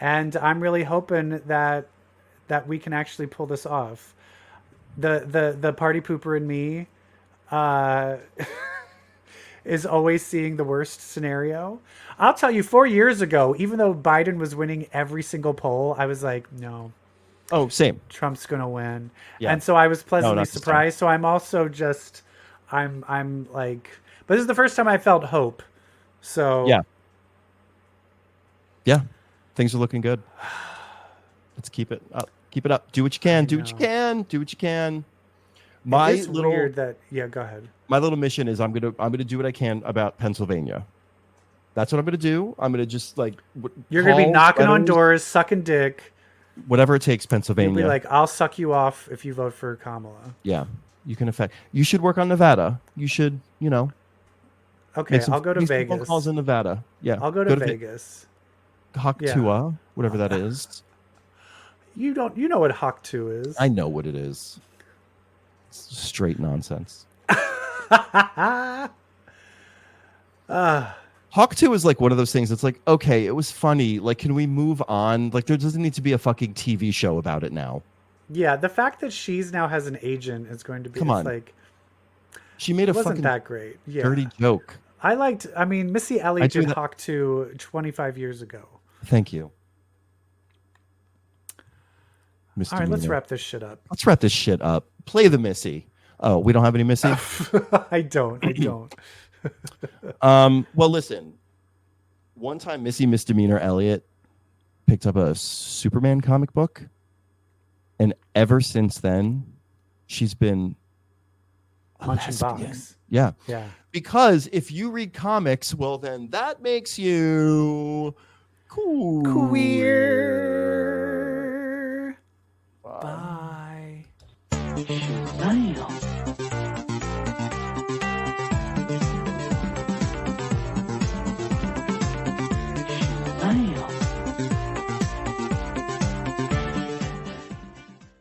And I'm really hoping that we can actually pull this off. The party pooper in me is always seeing the worst scenario. I'll tell you, 4 years ago, even though Biden was winning every single poll, I was like, no. Oh, same. Trump's going to win. Yeah. And so I was pleasantly not surprised. So I'm also just, I'm like, but this is the first time I felt hope. So yeah, things are looking good. Let's keep it up. Keep it up. Do what you can. Do what you can. Do what you can. It's weird that go ahead. My little mission is I'm gonna do what I can about Pennsylvania. That's what I'm gonna do. I'm gonna just like you're gonna be knocking on doors, sucking dick, whatever it takes. Pennsylvania. You'll be like, I'll suck you off if you vote for Kamala. Yeah, you can affect. You should work on Nevada. You should, Okay, I'll go to Vegas. Phone calls in Nevada. Yeah, I'll go to Vegas. Haktua, whatever that is. You know what Haktu is. I know what it is. It's straight nonsense. Hawk 2 is like one of those things that's like, okay, it was funny. Like, can we move on? Like, there doesn't need to be a fucking TV show about it now. Yeah, the fact that she's now has an agent is going to be like she made a wasn't fucking that great. Yeah. dirty joke. I mean, Missy Elliott did Hawk 2 25 years ago. Thank you. All right, let's wrap this shit up. Let's wrap this shit up. Play the Missy. Oh, we don't have any Missy? I don't. Well, listen. One time Missy Misdemeanor Elliott picked up a Superman comic book. And ever since then, she's been munching box. Yeah. Yeah. Because if you read comics, well, then that makes you queer. Bye. Shazam.